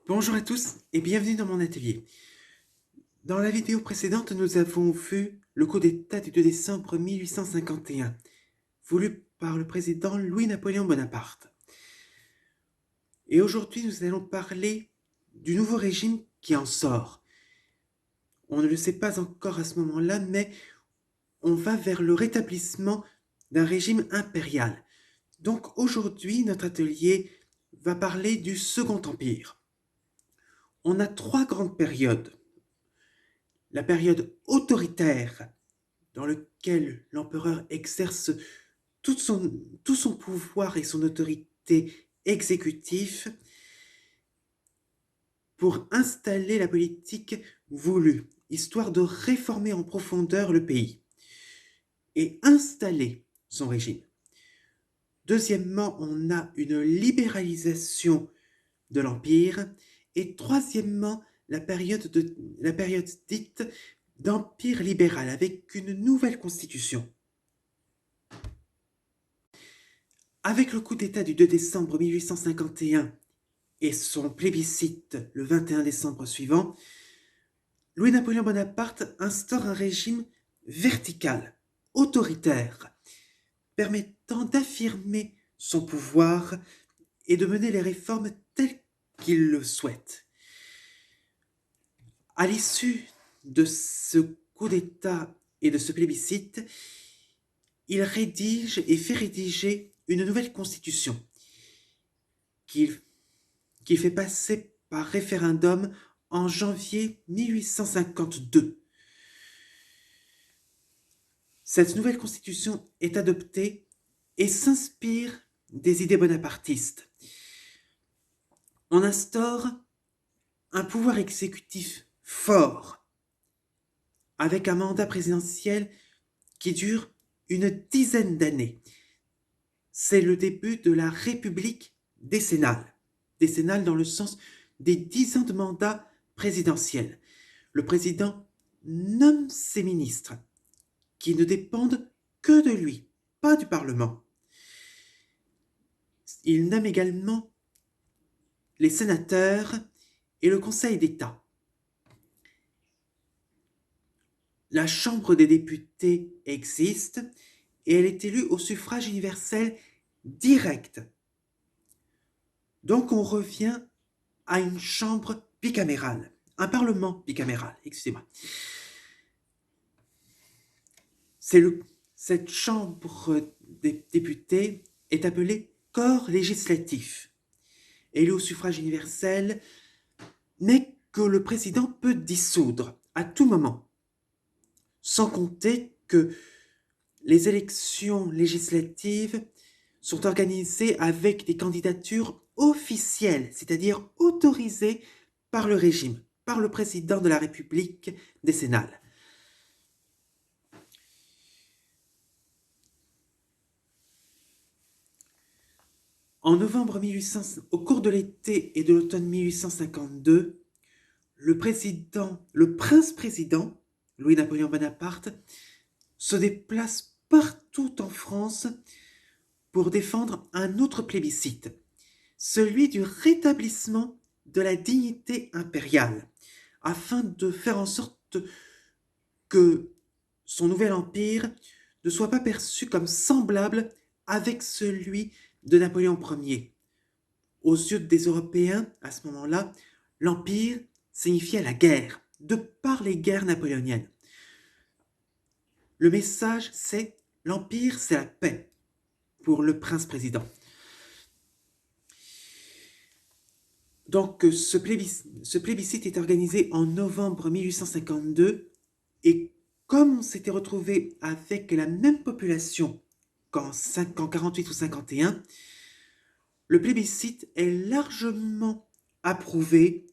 Bonjour à tous et bienvenue dans mon atelier. Dans la vidéo précédente, nous avons vu le coup d'État du 2 décembre 1851, voulu par le président Louis-Napoléon Bonaparte. Et aujourd'hui, nous allons parler du nouveau régime qui en sort. On ne le sait pas encore à ce moment-là, mais on va vers le rétablissement d'un régime impérial. Donc aujourd'hui, notre atelier va parler du Second Empire. On a trois grandes périodes. La période autoritaire, dans laquelle l'empereur exerce tout son pouvoir et son autorité exécutive pour installer la politique voulue, histoire de réformer en profondeur le pays et installer son régime. Deuxièmement, on a une libéralisation de l'Empire. Et troisièmement, la période dite d'Empire libéral, avec une nouvelle constitution. Avec le coup d'État du 2 décembre 1851 et son plébiscite le 21 décembre suivant, Louis-Napoléon Bonaparte instaure un régime vertical, autoritaire, permettant d'affirmer son pouvoir et de mener les réformes telles qu'il le souhaite. À l'issue de ce coup d'État et de ce plébiscite, il rédige et fait rédiger une nouvelle constitution qu'il fait passer par référendum en janvier 1852. Cette nouvelle constitution est adoptée et s'inspire des idées bonapartistes. On instaure un pouvoir exécutif fort, avec un mandat présidentiel qui dure une dizaine d'années. C'est le début de la République décennale. Décennale dans le sens des 10 ans de mandat présidentiel. Le président nomme ses ministres, qui ne dépendent que de lui, pas du Parlement. Il nomme également les sénateurs et le Conseil d'État. La Chambre des députés existe et elle est élue au suffrage universel direct. Donc on revient à une chambre bicamérale, un parlement bicaméral, excusez-moi. Cette chambre des députés est appelée corps législatif, élu au suffrage universel, mais que le président peut dissoudre à tout moment. Sans compter que les élections législatives sont organisées avec des candidatures officielles, c'est-à-dire autorisées par le régime, par le président de la République décennale. En novembre 1800, au cours de l'été et de l'automne 1852, le prince-président, Louis-Napoléon Bonaparte, se déplace partout en France pour défendre un autre plébiscite, celui du rétablissement de la dignité impériale, afin de faire en sorte que son nouvel empire ne soit pas perçu comme semblable avec celui de Napoléon Ier. Aux yeux des Européens, à ce moment-là, l'empire signifiait la guerre, de par les guerres napoléoniennes. Le message, c'est l'empire, c'est la paix pour le prince-président. Donc, ce plébiscite est organisé en novembre 1852 et comme on s'était retrouvé avec la même population qu'en 48 ou 51, le plébiscite est largement approuvé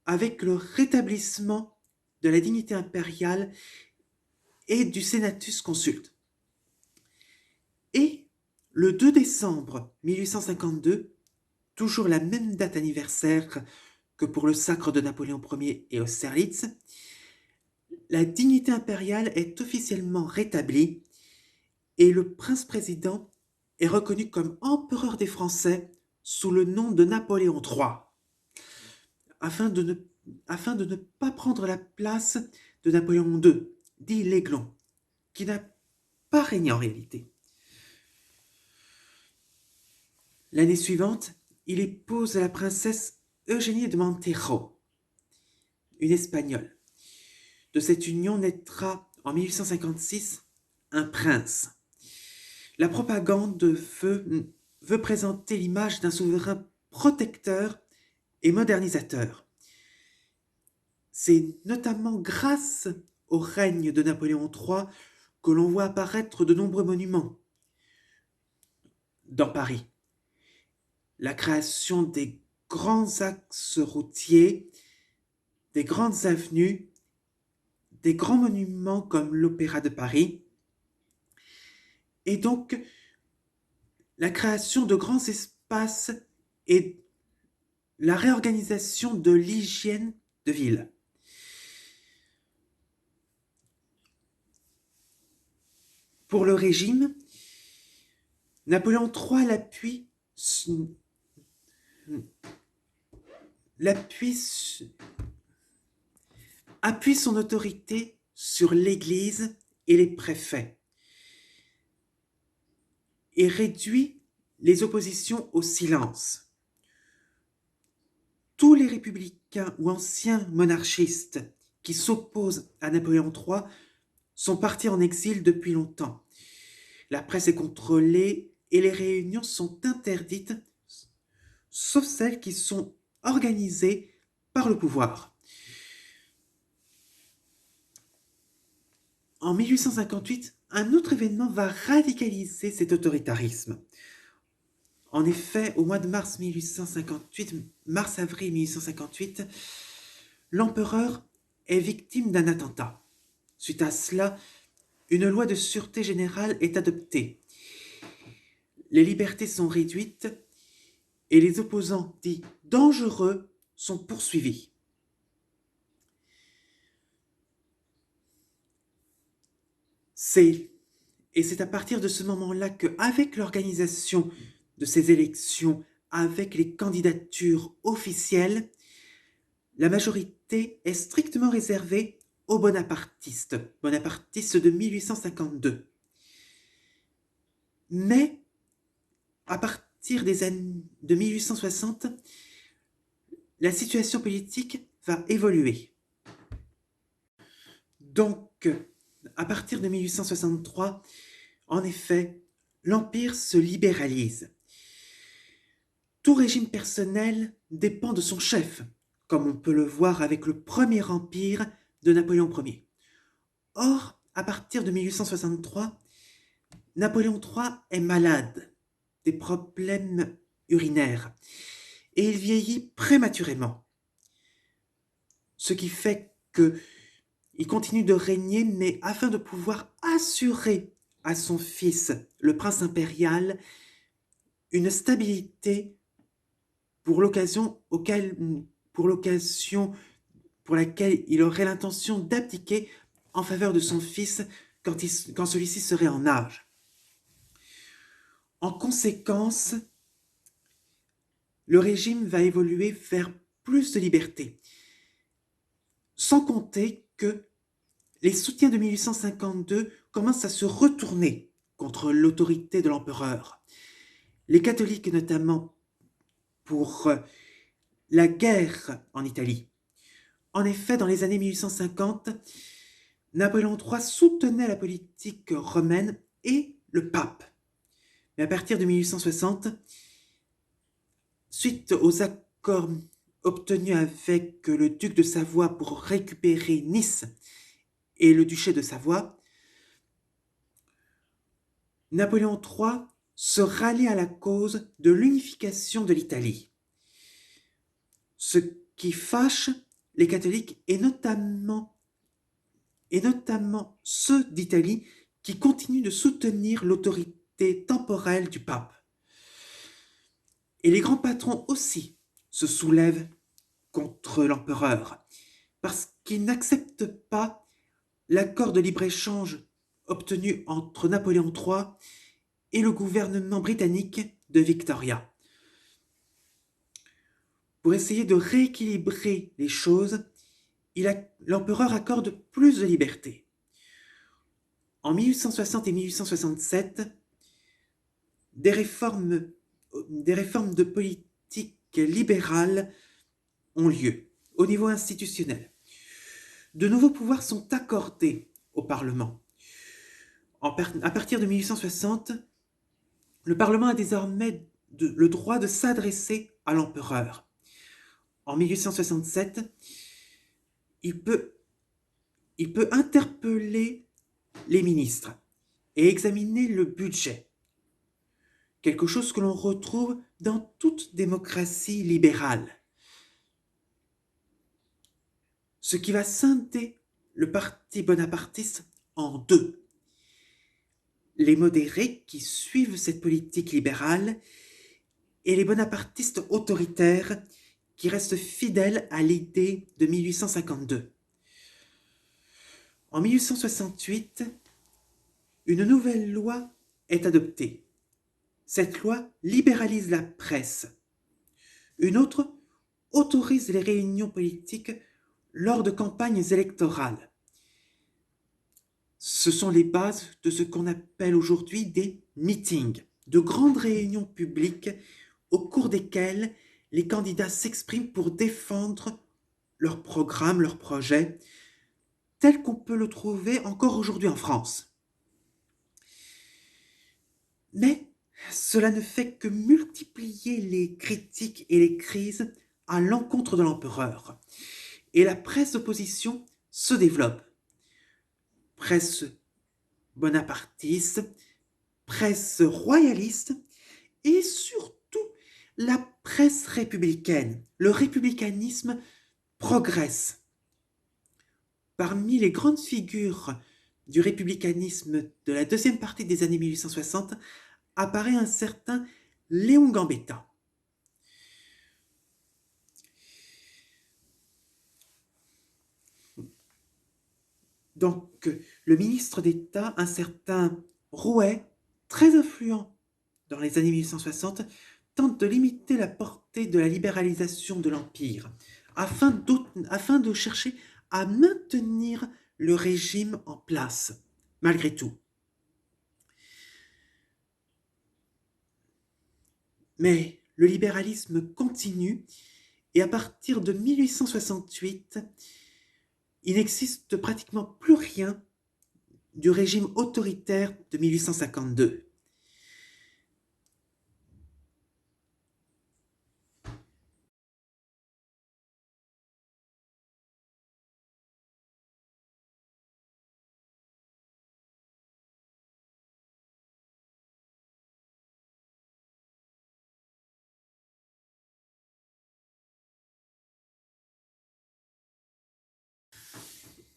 avec le rétablissement de la dignité impériale et du Senatus Consulte. Et le 2 décembre 1852, toujours la même date anniversaire que pour le sacre de Napoléon Ier et Austerlitz, la dignité impériale est officiellement rétablie et le prince-président est reconnu comme empereur des Français sous le nom de Napoléon III. afin de ne pas prendre la place de Napoléon II, dit l'Aiglon, qui n'a pas régné en réalité. L'année suivante, il épouse la princesse Eugénie de Montejo, une Espagnole. De cette union naîtra en 1856 un prince. La propagande veut présenter l'image d'un souverain protecteur et modernisateur. C'est notamment grâce au règne de Napoléon III que l'on voit apparaître de nombreux monuments dans Paris. La création des grands axes routiers, des grandes avenues, des grands monuments comme l'Opéra de Paris, et donc la création de grands espaces et la réorganisation de l'hygiène de ville. Pour le régime, Napoléon III appuie son autorité sur l'Église et les préfets et réduit les oppositions au silence. Tous les républicains ou anciens monarchistes qui s'opposent à Napoléon III sont partis en exil depuis longtemps. La presse est contrôlée et les réunions sont interdites, sauf celles qui sont organisées par le pouvoir. En 1858, un autre événement va radicaliser cet autoritarisme. En effet, au mois de mars-avril 1858, l'empereur est victime d'un attentat. Suite à cela, une loi de sûreté générale est adoptée. Les libertés sont réduites et les opposants dits dangereux sont poursuivis. C'est à partir de ce moment-là qu'avec l'organisation de ces élections, avec les candidatures officielles, la majorité est strictement réservée aux bonapartistes de 1852. Mais, à partir des années de 1860, la situation politique va évoluer. Donc, à partir de 1863, en effet, l'Empire se libéralise. Tout régime personnel dépend de son chef, comme on peut le voir avec le Premier Empire de Napoléon Ier. Or, à partir de 1863, Napoléon III est malade, des problèmes urinaires, et il vieillit prématurément. Ce qui fait qu'il continue de régner, mais afin de pouvoir assurer à son fils, le prince impérial, une stabilité pour laquelle il aurait l'intention d'abdiquer en faveur de son fils quand celui-ci serait en âge. En conséquence, le régime va évoluer vers plus de liberté, sans compter que les soutiens de 1852 commencent à se retourner contre l'autorité de l'empereur. Les catholiques notamment pour la guerre en Italie. En effet, dans les années 1850, Napoléon III soutenait la politique romaine et le pape. Mais à partir de 1860, suite aux accords obtenus avec le duc de Savoie pour récupérer Nice et le duché de Savoie, Napoléon III se rallie à la cause de l'unification de l'Italie. Ce qui fâche les catholiques et notamment ceux d'Italie qui continuent de soutenir l'autorité temporelle du pape. Et les grands patrons aussi se soulèvent contre l'empereur parce qu'ils n'acceptent pas l'accord de libre-échange obtenu entre Napoléon III et le gouvernement britannique de Victoria. Pour essayer de rééquilibrer les choses, l'empereur accorde plus de liberté. En 1860 et 1867, des réformes de politique libérale ont lieu au niveau institutionnel. De nouveaux pouvoirs sont accordés au Parlement. À partir de 1860, le Parlement a désormais le droit de s'adresser à l'empereur. En 1867, il peut interpeller les ministres et examiner le budget, quelque chose que l'on retrouve dans toute démocratie libérale. Ce qui va scinder le parti bonapartiste en deux. Les modérés qui suivent cette politique libérale et les bonapartistes autoritaires qui restent fidèles à l'idée de 1852. En 1868, une nouvelle loi est adoptée. Cette loi libéralise la presse. Une autre autorise les réunions politiques lors de campagnes électorales. Ce sont les bases de ce qu'on appelle aujourd'hui des meetings, de grandes réunions publiques au cours desquelles les candidats s'expriment pour défendre leur programme, leur projet, tel qu'on peut le trouver encore aujourd'hui en France. Mais cela ne fait que multiplier les critiques et les crises à l'encontre de l'empereur. Et la presse d'opposition se développe. Presse bonapartiste, presse royaliste et surtout la presse républicaine. Le républicanisme progresse. Parmi les grandes figures du républicanisme de la deuxième partie des années 1860 apparaît un certain Léon Gambetta. Donc, le ministre d'État, un certain Rouet, très influent dans les années 1860, tente de limiter la portée de la libéralisation de l'Empire, afin de chercher à maintenir le régime en place, malgré tout. Mais le libéralisme continue, et à partir de 1868, il n'existe pratiquement plus rien du régime autoritaire de 1852.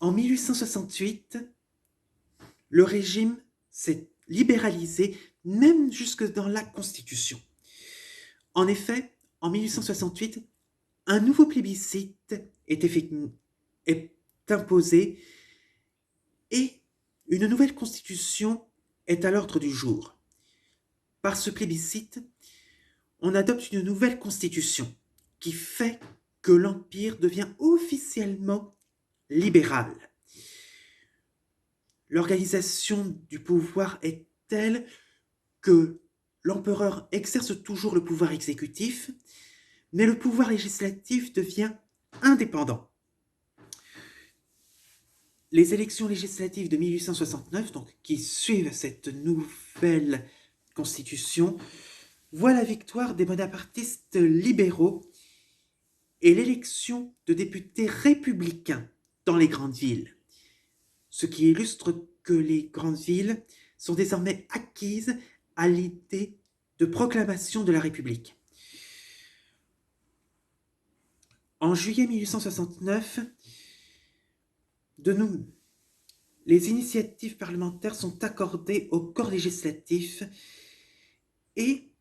En 1868, le régime s'est libéralisé, même jusque dans la Constitution. En effet, en 1868, un nouveau plébiscite est imposé et une nouvelle Constitution est à l'ordre du jour. Par ce plébiscite, on adopte une nouvelle Constitution qui fait que l'Empire devient officiellement libéral. L'organisation du pouvoir est telle que l'empereur exerce toujours le pouvoir exécutif, mais le pouvoir législatif devient indépendant. Les élections législatives de 1869, donc, qui suivent cette nouvelle constitution, voient la victoire des bonapartistes libéraux et l'élection de députés républicains dans les grandes villes, ce qui illustre que les grandes villes sont désormais acquises à l'idée de proclamation de la République. En juillet 1869, les initiatives parlementaires sont accordées au corps législatif et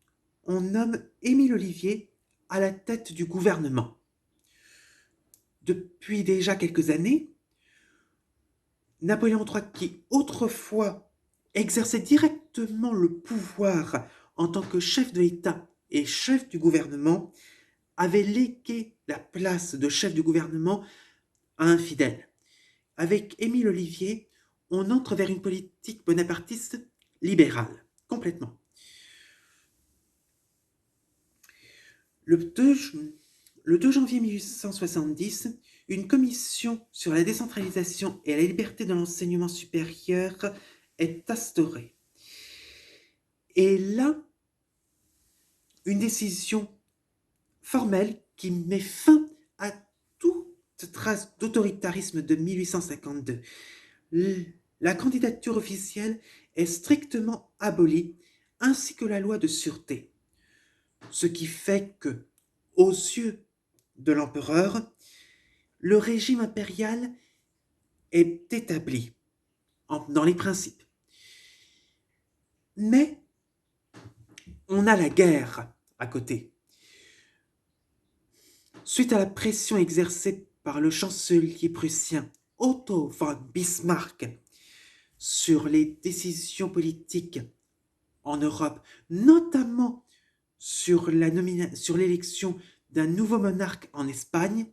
on nomme Émile Ollivier à la tête du gouvernement. Depuis déjà quelques années, Napoléon III, qui autrefois exerçait directement le pouvoir en tant que chef de l'État et chef du gouvernement, avait légué la place de chef du gouvernement à un fidèle. Avec Émile Ollivier, on entre vers une politique bonapartiste libérale, complètement. Le 2 janvier 1870, une commission sur la décentralisation et la liberté de l'enseignement supérieur est instaurée. Et là, une décision formelle qui met fin à toute trace d'autoritarisme de 1852. La candidature officielle est strictement abolie, ainsi que la loi de sûreté. Ce qui fait que, aux yeux de l'empereur, le régime impérial est établi dans les principes. Mais on a la guerre à côté. Suite à la pression exercée par le chancelier prussien Otto von Bismarck sur les décisions politiques en Europe, notamment sur l'élection d'un nouveau monarque en Espagne,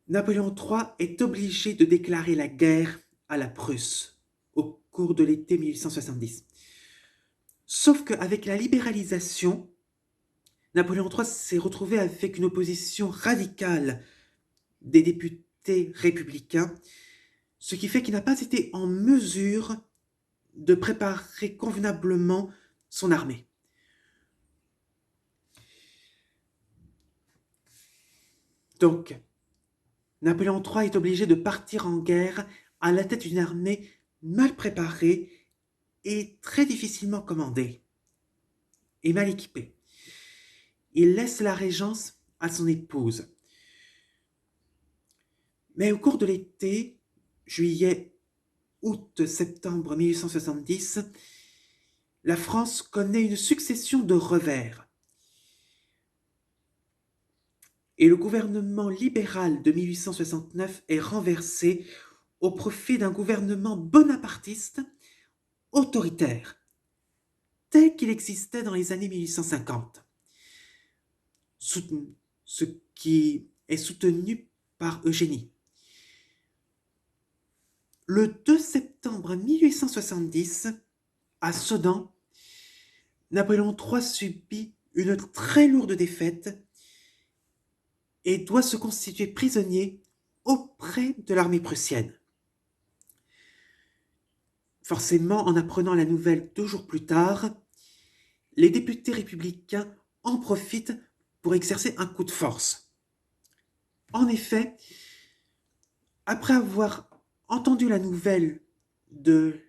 Napoléon III est obligé de déclarer la guerre à la Prusse au cours de l'été 1870. Sauf qu'avec la libéralisation, Napoléon III s'est retrouvé avec une opposition radicale des députés républicains, ce qui fait qu'il n'a pas été en mesure de préparer convenablement son armée. Donc, Napoléon III est obligé de partir en guerre à la tête d'une armée mal préparée et très difficilement commandée et mal équipée. Il laisse la régence à son épouse. Mais au cours de l'été, juillet, août, septembre 1870, la France connaît une succession de revers. Et le gouvernement libéral de 1869 est renversé au profit d'un gouvernement bonapartiste autoritaire, tel qu'il existait dans les années 1850, ce qui est soutenu par Eugénie. Le 2 septembre 1870, à Sedan, Napoléon III subit une très lourde défaite et doit se constituer prisonnier auprès de l'armée prussienne. Forcément, en apprenant la nouvelle 2 jours plus tard, les députés républicains en profitent pour exercer un coup de force. En effet, après avoir entendu la nouvelle de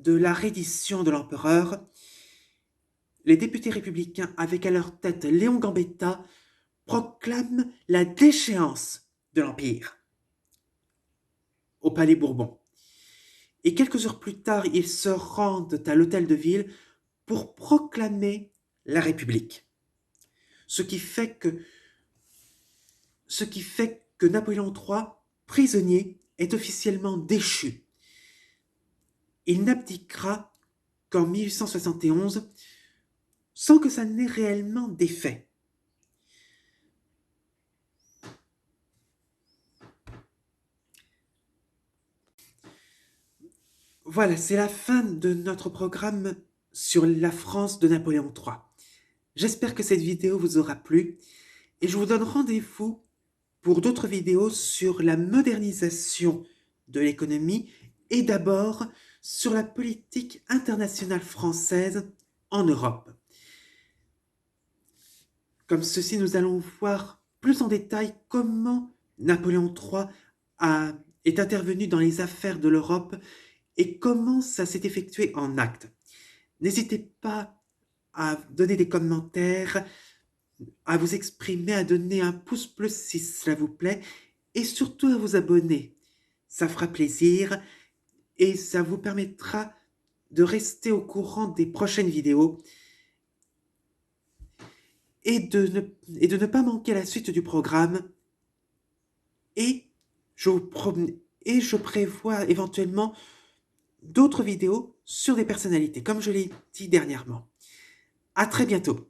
la reddition de l'empereur, les députés républicains, avec à leur tête Léon Gambetta, proclament la déchéance de l'Empire au Palais Bourbon. Et quelques heures plus tard, ils se rendent à l'hôtel de ville pour proclamer la République. Ce qui fait que Napoléon III, prisonnier, est officiellement déchu. Il n'abdiquera qu'en 1871, sans que ça n'ait réellement d'effet. Voilà, c'est la fin de notre programme sur la France de Napoléon III. J'espère que cette vidéo vous aura plu et je vous donne rendez-vous pour d'autres vidéos sur la modernisation de l'économie et d'abord sur la politique internationale française en Europe. Comme ceci, nous allons voir plus en détail comment Napoléon III est intervenu dans les affaires de l'Europe et comment ça s'est effectué en actes. N'hésitez pas à donner des commentaires, à vous exprimer, à donner un pouce bleu si cela vous plaît, et surtout à vous abonner. Ça fera plaisir et ça vous permettra de rester au courant des prochaines vidéos et de ne pas manquer la suite du programme. Et je prévois éventuellement d'autres vidéos sur des personnalités, comme je l'ai dit dernièrement. À très bientôt.